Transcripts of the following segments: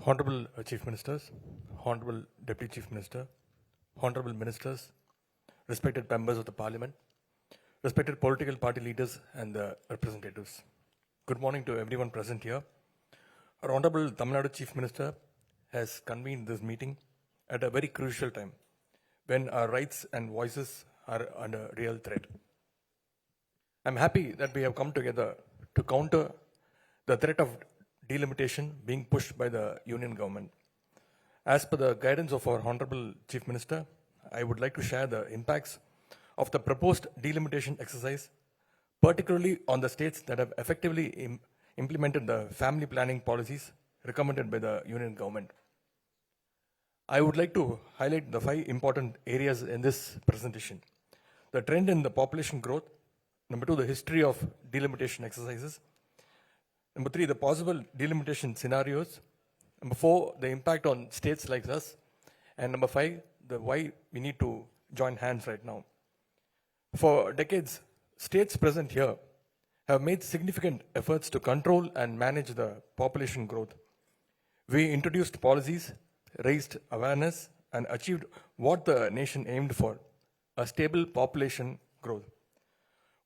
Honorable Chief Ministers, Honorable Deputy Chief Minister, Honorable Ministers, respected members of the Parliament, respected political party leaders and the representatives. Good morning to everyone present here. Our Honorable Tamilnadu Chief Minister has convened this meeting at a very crucial time when our rights and voices are under real threat. I'm happy that we have come together to counter the threat of delimitation being pushed by the Union government. As per the guidance of our Honorable Chief Minister, I would like to share the impacts of the proposed delimitation exercise, particularly on the states that have effectively implemented the family planning policies recommended by the Union government. I would like to highlight the 5 important areas in this presentation. The trend in the population growth. Number 2, the history of delimitation exercises. Number 3, the possible delimitation scenarios. Number 4, the impact on states like us. And number 5, the why we need to join hands right now. For decades, states present here have made significant efforts to control and manage the population growth. We introduced policies, raised awareness, and achieved what the nation aimed for, a stable population growth.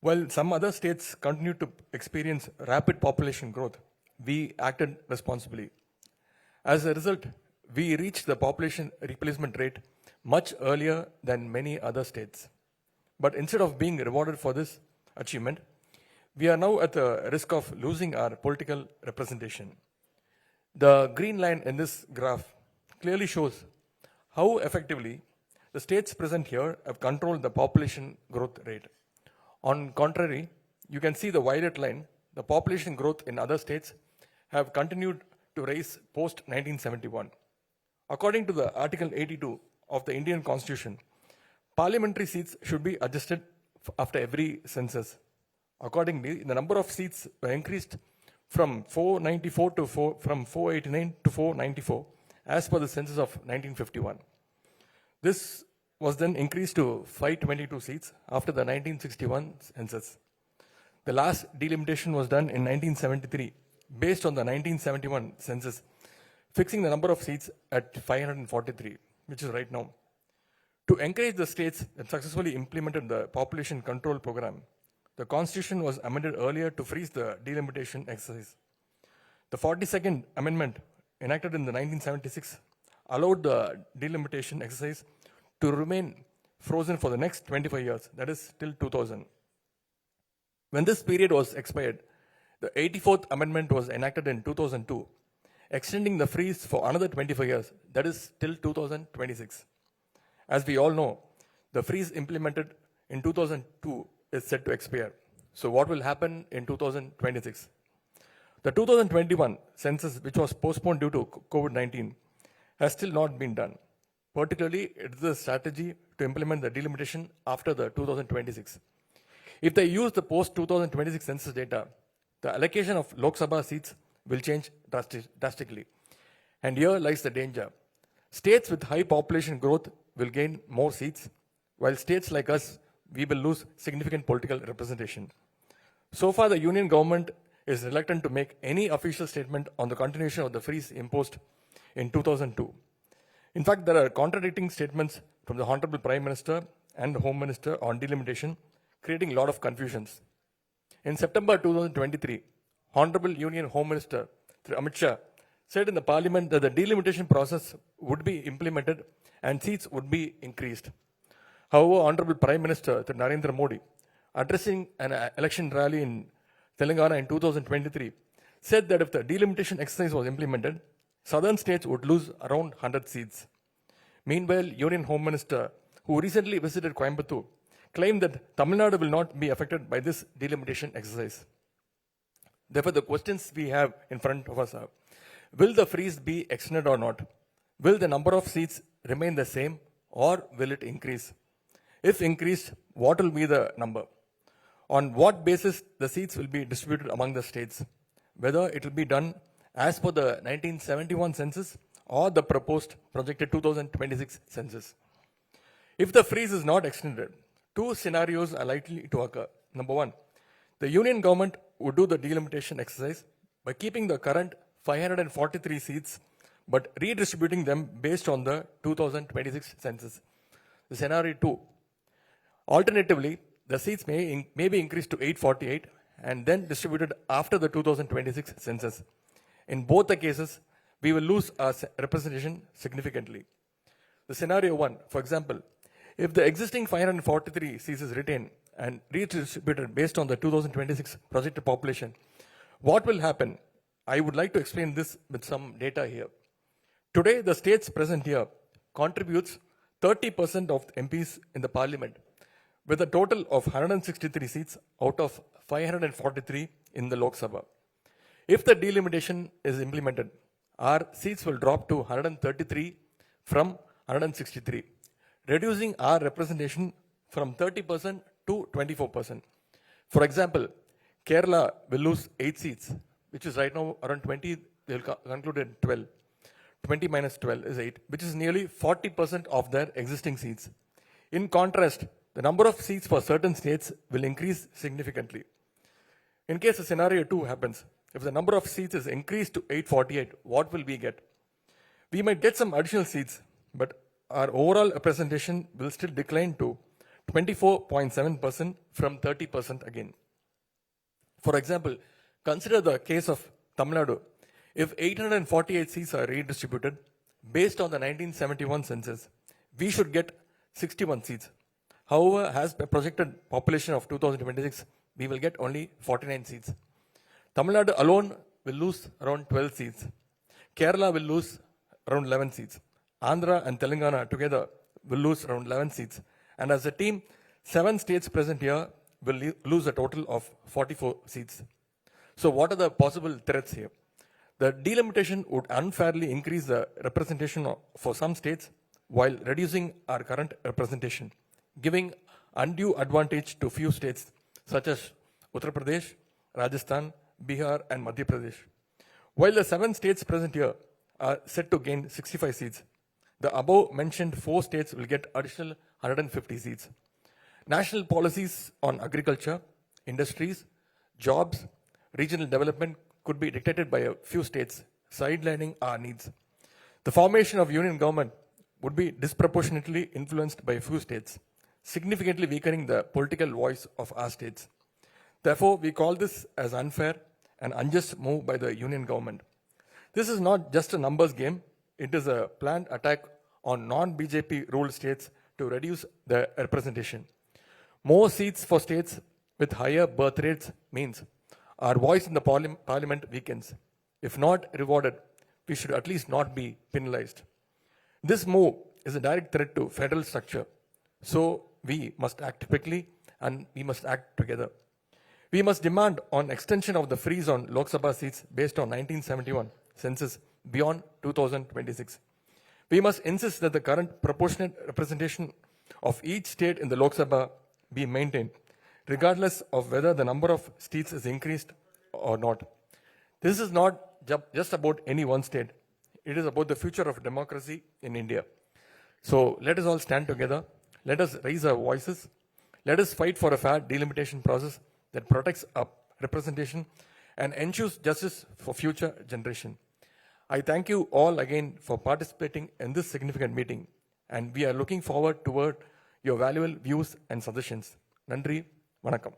While some other states continued to experience rapid population growth, we acted responsibly. As a result, we reached the population replacement rate much earlier than many other states. But instead of being rewarded for this achievement, we are now at the risk of losing our political representation. The green line in this graph clearly shows how effectively the states present here have controlled the population growth rate. On contrary, you can see the violet line, the population growth in other states have continued to rise post 1971. According to the Article 82 of the Indian Constitution, parliamentary seats should be adjusted after every census. Accordingly, the number of seats were increased from 494 to from 489 to 494 as per the census of 1951. This was then increased to 522 seats after the 1961 census. The last delimitation was done in 1973 based on the 1971 census, fixing the number of seats at 543, which is right now. To encourage the states that successfully implemented the population control program, the Constitution was amended earlier to freeze the delimitation exercise. The 42nd Amendment, enacted in the 1976, allowed the delimitation exercise to remain frozen for the next 25 years, that is till 2000. When this period was expired, the 84th Amendment was enacted in 2002, extending the freeze for another 25 years, that is till 2026. As we all know, the freeze implemented in 2002 is set to expire. So what will happen in 2026? The 2021 census, which was postponed due to COVID-19, has still not been done. Particularly, it is a strategy to implement the delimitation after the 2026. If they use the post-2026 census data, the allocation of Lok Sabha seats will change drastically. And here lies the danger. States with high population growth will gain more seats, while states like us, we will lose significant political representation. So far, the Union government is reluctant to make any official statement on the continuation of the freeze imposed in 2002. In fact, there are contradicting statements from the Honorable Prime Minister and the Home Minister on delimitation, creating a lot of confusions. In September 2023, Honorable Union Home Minister Amit Shah said in the Parliament that the delimitation process would be implemented and seats would be increased. However, Honorable Prime Minister Narendra Modi, addressing an election rally in Telangana in 2023, said that if the delimitation exercise was implemented, southern states would lose around 100 seats. Meanwhile, Union Home Minister, who recently visited Coimbatore, claimed that Tamil Nadu will not be affected by this delimitation exercise. Therefore, the questions we have in front of us are, will the freeze be extended or not? Will the number of seats remain the same or will it increase? If increased, what will be the number? On what basis the seats will be distributed among the states? Whether it will be done as per the 1971 census or the proposed projected 2026 census. If the freeze is not extended, 2 scenarios are likely to occur. Number 1, the Union government would do the delimitation exercise by keeping the current 543 seats but redistributing them based on the 2026 census. The scenario 2. Alternatively, the seats may be increased to 848 and then distributed after the 2026 census. In both the cases, we will lose our representation significantly. The scenario 1, for example, if the existing 543 seats is retained and redistributed based on the 2026 projected population, what will happen? I would like to explain this with some data here. Today, the states present here contributes 30% of MPs in the parliament, with a total of 163 seats out of 543 in the Lok Sabha. If the delimitation is implemented, our seats will drop to 133 from 163, reducing our representation from 30% to 24%. For example, Kerala will lose 8 seats, which is right now around 20, they will conclude at 12. 20 minus 12 is 8, which is nearly 40% of their existing seats. In contrast, the number of seats for certain states will increase significantly. In case the scenario 2 happens, if the number of seats is increased to 848, what will we get? We might get some additional seats, but our overall representation will still decline to 24.7% from 30% again. For example, consider the case of Tamil Nadu. If 848 seats are redistributed based on the 1971 census, we should get 61 seats. However, as the projected population of 2026, we will get only 49 seats. Tamil Nadu alone will lose around 12 seats. Kerala will lose around 11 seats. Andhra and Telangana together will lose around 11 seats. And as a team, 7 states present here will lose a total of 44 seats. So what are the possible threats here? The delimitation would unfairly increase the representation for some states while reducing our current representation, giving undue advantage to few states such as Uttar Pradesh, Rajasthan, Bihar and Madhya Pradesh. While the 7 states present here are set to gain 65 seats, the above mentioned 4 states will get additional 150 seats. National policies on agriculture, industries, jobs, regional development could be dictated by a few states, sidelining our needs. The formation of union government would be disproportionately influenced by a few states, significantly weakening the political voice of our states. Therefore, we call this as unfair and unjust move by the union government. This is not just a numbers game, it is a planned attack on non-BJP ruled states to reduce their representation. More seats for states with higher birth rates means our voice in the parliament weakens. If not rewarded, we should at least not be penalized. This move is a direct threat to federal structure. So we must act quickly and we must act together. We must demand on extension of the freeze on Lok Sabha seats based on 1971 census beyond 2026. We must insist that the current proportionate representation of each state in the Lok Sabha be maintained, regardless of whether the number of seats is increased or not. This is not just about any one state. It is about the future of democracy in India. So let us all stand together. Let us raise our voices. Let us fight for a fair delimitation process that protects our representation and ensures justice for future generation. I thank you all again for participating in this significant meeting, and we are looking forward toward your valuable views and suggestions. Nandri, Vanakkam.